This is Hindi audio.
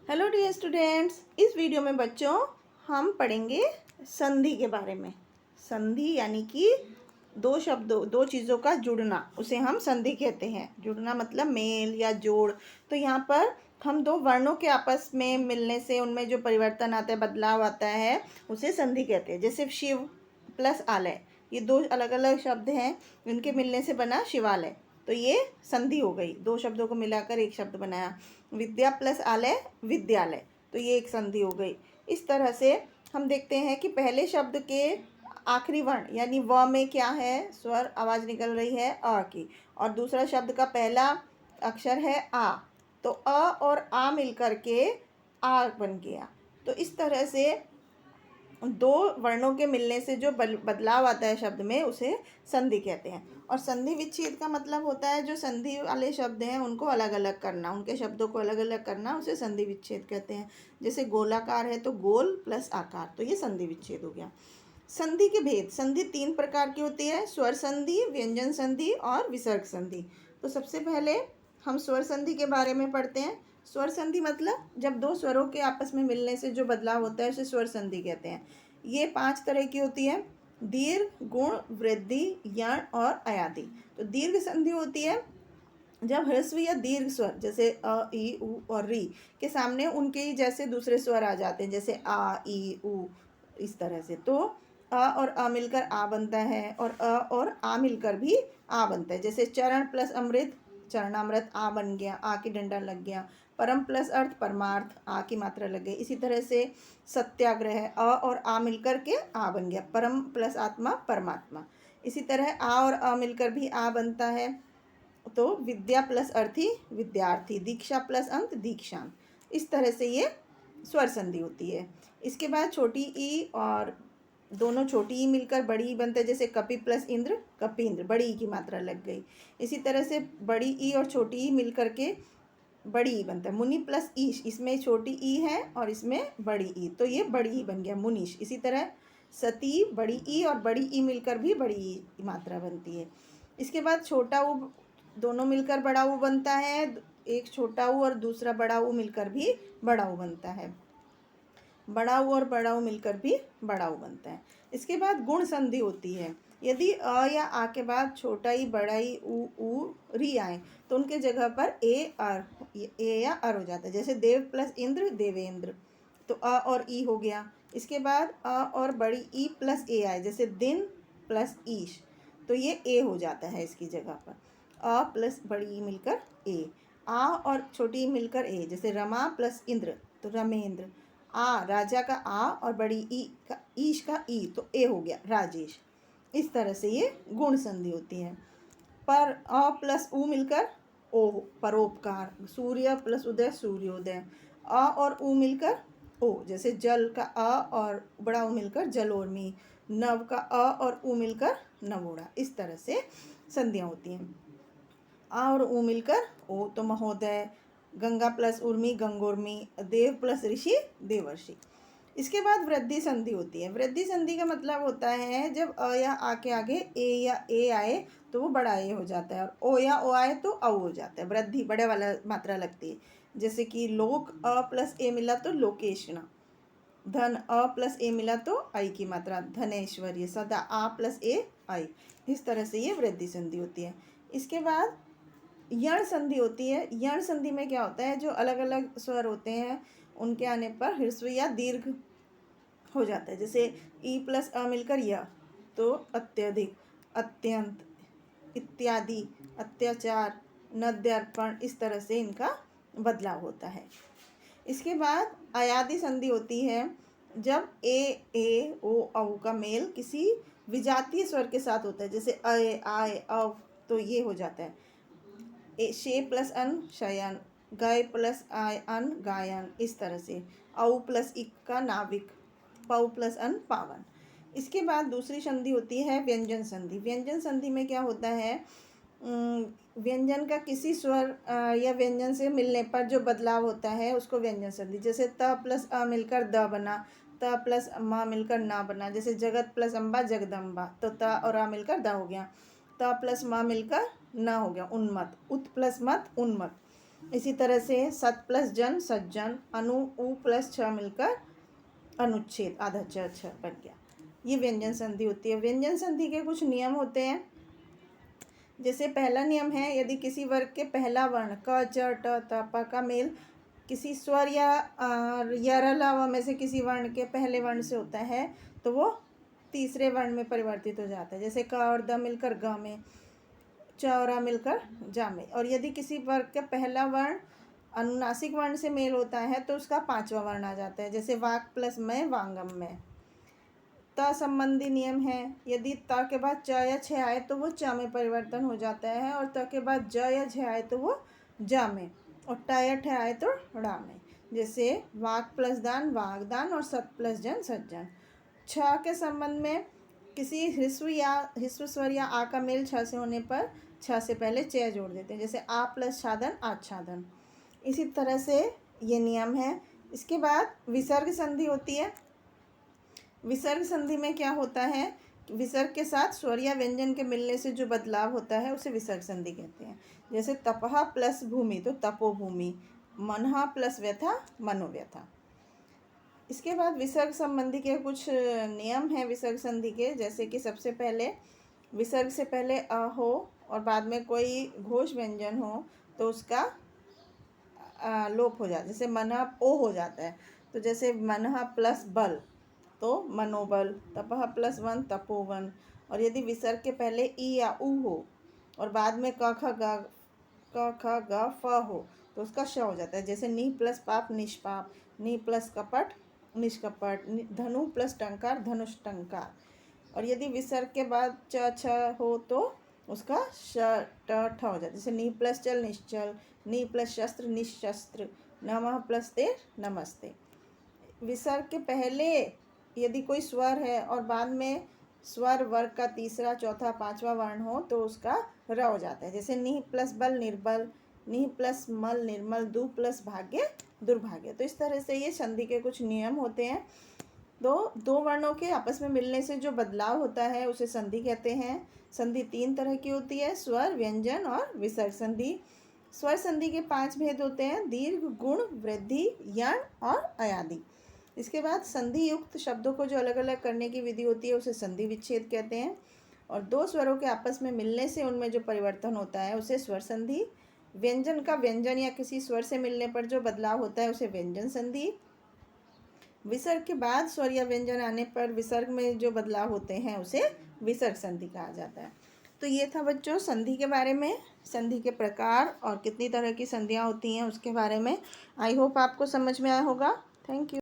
हेलो डियर स्टूडेंट्स, इस वीडियो में बच्चों हम पढ़ेंगे संधि के बारे में। संधि यानी कि दो चीज़ों का जुड़ना, उसे हम संधि कहते हैं। जुड़ना मतलब मेल या जोड़। तो यहाँ पर हम दो वर्णों के आपस में मिलने से उनमें जो परिवर्तन आता है, बदलाव आता है, उसे संधि कहते हैं। जैसे शिव प्लस आलय, ये दो अलग अलग शब्द हैं, इनके मिलने से बना शिवालय, तो ये संधि हो गई। दो शब्दों को मिलाकर एक शब्द बनाया। विद्या प्लस आलय विद्यालय, तो ये एक संधि हो गई। इस तरह से हम देखते हैं कि पहले शब्द के आखिरी वर्ण यानी व में क्या है, स्वर आवाज़ निकल रही है अ की, और दूसरा शब्द का पहला अक्षर है आ, तो अ और आ मिलकर के आ बन गया। तो इस तरह से दो वर्णों के मिलने से जो बदलाव आता है शब्द में, उसे संधि कहते हैं। और संधि विच्छेद का मतलब होता है जो संधि वाले शब्द हैं उनको अलग अलग करना, उनके शब्दों को अलग अलग करना, उसे संधि विच्छेद कहते हैं। जैसे गोलाकार है तो गोल प्लस आकार, तो ये संधि विच्छेद हो गया। संधि के भेद। संधि तीन प्रकार की होती है: स्वर संधि, व्यंजन संधि और विसर्ग संधि। तो सबसे पहले हम स्वर संधि के बारे में पढ़ते हैं। स्वर संधि मतलब जब दो स्वरों के आपस में मिलने से जो बदलाव होता है उसे स्वर संधि कहते हैं। ये 5 तरह की होती है: दीर्घ, गुण, वृद्धि, यण और अयादि। तो दीर्घ संधि होती है जब ह्रस्व या दीर्घ स्वर जैसे अ, ई, उ और री के सामने उनके ही जैसे दूसरे स्वर आ जाते हैं, जैसे आ, ई, उ, इस तरह से। तो अ और अ मिलकर आ बनता है, और अ और आ मिलकर भी आ बनता है। जैसे चरण प्लस अमृत, चरणामृत आ बन गया, आ की डंडा लग गया। परम प्लस अर्थ, परमार्थ, आ की मात्रा लग गई। इसी तरह से सत्याग्रह, अ और आ मिलकर के आ बन गया, परम प्लस आत्मा, परमात्मा। इसी तरह आ और अ मिलकर भी आ बनता है, तो विद्या प्लस अर्थी, विद्यार्थी। दीक्षा प्लस अंत, दीक्षांत। इस तरह से ये स्वर संधि होती है। इसके बाद छोटी ई और दोनों छोटी ई मिलकर बड़ी ई बनता है। जैसे कपि प्लस इंद्र, कपींद्र, बड़ी ई की मात्रा लग गई। इसी तरह से बड़ी ई और छोटी ई मिलकर के बड़ी ई बनता है। मुनि प्लस ईश, इसमें छोटी ई है और इसमें बड़ी ई, तो ये बड़ी ई बन गया, मुनीश। इसी तरह सती, बड़ी ई और बड़ी ई मिलकर भी बड़ी ई की मात्रा बनती है। इसके बाद छोटा ऊ, दोनों मिलकर बड़ा ऊ बनता है। एक छोटा ऊ और दूसरा बड़ा ऊ मिलकर भी बड़ा ऊ बनता है। बड़ा ऊ और बड़ा ऊ मिलकर भी बड़ा ऊ बनता है। इसके बाद गुण संधि होती है। यदि अ या आ के बाद छोटा ई, बड़ा ई, उ, री आए तो उनके जगह पर ए या अर हो जाता है। जैसे देव प्लस इंद्र, देवेंद्र, तो अ और ई हो गया। इसके बाद अ और बड़ी ई प्लस ए आए, जैसे दिन प्लस ईश, तो ये ए हो जाता है इसकी जगह पर। अ प्लस बड़ी ई मिलकर ए। आ और छोटी ई मिलकर ए, जैसे रमा प्लस इंद्र, तो रमेंद्र। आ, राजा का आ और बड़ी ई का, ईश का ई, तो ए हो गया, राजेश। इस तरह से ये गुण संधि होती है। पर अ प्लस उ मिलकर ओ, परोपकार। सूर्य प्लस उदय, सूर्योदय। अ और उ मिलकर ओ, जैसे जल का अ और बड़ा उ मिलकर जलोर्मी। नव का अ और उ मिलकर नवोड़ा। इस तरह से संधियाँ होती हैं। आ और ऊ मिलकर ओ, तो महोदय। गंगा प्लस उर्मी, गंगोर्मी। देव प्लस ऋषि, देवर्षि। इसके बाद वृद्धि संधि होती है। वृद्धि संधि का मतलब होता है जब अ या आ के आगे ए या ए आए तो वो बड़ा ए हो जाता है, और ओ या ओ आए तो औ हो जाता है। वृद्धि बड़े वाला मात्रा लगती है। जैसे कि लोक अ प्लस ए मिला तो लोकेशना। धन अ प्लस ए मिला तो आई की मात्रा, धनेश्वर्य। सदा आ प्लस ए आई। इस तरह से ये वृद्धि संधि होती है। इसके बाद यण संधि होती है। यण संधि में क्या होता है, जो अलग अलग स्वर होते हैं उनके आने पर ह्रस्व या दीर्घ हो जाता है। जैसे ई प्लस अ मिलकर य, तो अत्यधिक, अत्यंत, इत्यादि, अत्याचार, नद्य अर्पण, इस तरह से इनका बदलाव होता है। इसके बाद अयादि संधि होती है जब ए ओ औ का मेल किसी विजातीय स्वर के साथ होता है। जैसे अय, आय, अव, तो ये हो जाता है। शे प्लस अन, शयन। गय प्लस आय अन, गायन। इस तरह से औ प्लस इक का नाविक। पौ प्लस अन, पावन। इसके बाद दूसरी संधि होती है व्यंजन संधि। व्यंजन संधि में क्या होता है, व्यंजन का किसी स्वर या व्यंजन से मिलने पर जो बदलाव होता है उसको व्यंजन संधि। जैसे त प्लस अ मिलकर द बना, त प्लस म मिलकर ना बना। जैसे जगत प्लस अम्बा, जगदम्बा, तो त और आ मिलकर द हो गया। त प्लस म मिलकर न हो गया, उन्मत्त। उत प्लस मत, उन्मत्त। इसी तरह से सत प्लस जन सज्जन, अनु उ प्लस छ मिलकर अनुच्छेद, आधा छ छ बन गया। ये व्यंजन संधि होती है। व्यंजन संधि के कुछ नियम होते हैं। जैसे पहला नियम है, यदि किसी वर्ग के पहला वर्ण क च ट त प का मेल किसी स्वर या अलावा में से किसी वर्ण के पहले वर्ण से होता है तो वो तीसरे वर्ण में परिवर्तित हो जाता है। जैसे क और द मिलकर ग में, च और आ मिलकर जा में। और यदि किसी वर्ग का पहला वर्ण अनुनासिक वर्ण से मेल होता है तो उसका पांचवा वर्ण आ जाता है। जैसे वाक प्लस में, वांगम में। त संबंधी नियम है, यदि त के बाद च या छ आए तो वो च में परिवर्तन हो जाता है, और त के बाद ज या झ आए तो वो जा में, और ट या ठ आए तो ड़ा में। जैसे वाक प्लस दान, वागदान, और सत प्लस जन, सज्जन। छ के संबंध में किसी ह्रस्व स्वर या आ का मेल छ से होने पर छ से पहले च जोड़ देते हैं। जैसे आ प्लस छादन, आच्छादन। इसी तरह से ये नियम है। इसके बाद विसर्ग संधि होती है। विसर्ग संधि में क्या होता है, विसर्ग के साथ स्वर या व्यंजन के मिलने से जो बदलाव होता है उसे विसर्ग संधि कहते हैं। जैसे तपह प्लस भूमि तो तपोभूमि, मनहा प्लस व्यथा, मनोव्यथा। इसके बाद विसर्ग संबंधी के कुछ नियम हैं विसर्ग संधि के। जैसे कि सबसे पहले विसर्ग से पहले अ हो और बाद में कोई घोष व्यंजन हो तो उसका लोप हो जाता है। जैसे मनहा ओ हो जाता है, तो जैसे मनहा प्लस बल तो मनोबल, तपह प्लस वन, तपोवन। और यदि विसर्ग के पहले ई या उ हो और बाद में क ख ग फ हो तो उसका श हो जाता है। जैसे नी प्लस पाप, निष्पाप। नी प्लस कपट, निष्कपट। धनु प्लस टंकार, धनुष टंकार। और यदि विसर्ग के बाद च छ हो तो उसका श ट ठ हो जाता है। जैसे नी प्लस चल, निश्चल। नी प्लस शस्त्र, निशस्त्र। नमः प्लस तेर, नमस्ते। विसर्ग के पहले यदि कोई स्वर है और बाद में स्वर वर्ग का तीसरा, चौथा, पांचवा वर्ण हो तो उसका र हो जाता है। जैसे निह प्लस बल, निर्बल। निह प्लस मल, निर्मल। दु प्लस भाग्य, दुर्भाग्य। तो इस तरह से ये संधि के कुछ नियम होते हैं। दो वर्णों के आपस में मिलने से जो बदलाव होता है उसे संधि कहते हैं। संधि 3 तरह की होती है, स्वर, व्यंजन और विसर्ग संधि। स्वर संधि के 5 भेद होते हैं, दीर्घ, गुण, वृद्धि, यण और अयादि। इसके बाद संधि युक्त शब्दों को जो अलग अलग करने की विधि होती है उसे संधि विच्छेद कहते हैं। और दो स्वरों के आपस में मिलने से उनमें जो परिवर्तन होता है उसे स्वर संधि। व्यंजन का व्यंजन या किसी स्वर से मिलने पर जो बदलाव होता है उसे व्यंजन संधि। विसर्ग के बाद स्वर या व्यंजन आने पर विसर्ग में जो बदलाव होते हैं उसे विसर्ग संधि कहा जाता है। तो ये था बच्चों संधि के बारे में, संधि के प्रकार और कितनी तरह की संधियाँ होती हैं उसके बारे में। आई होप आपको समझ में आया होगा। Thank you.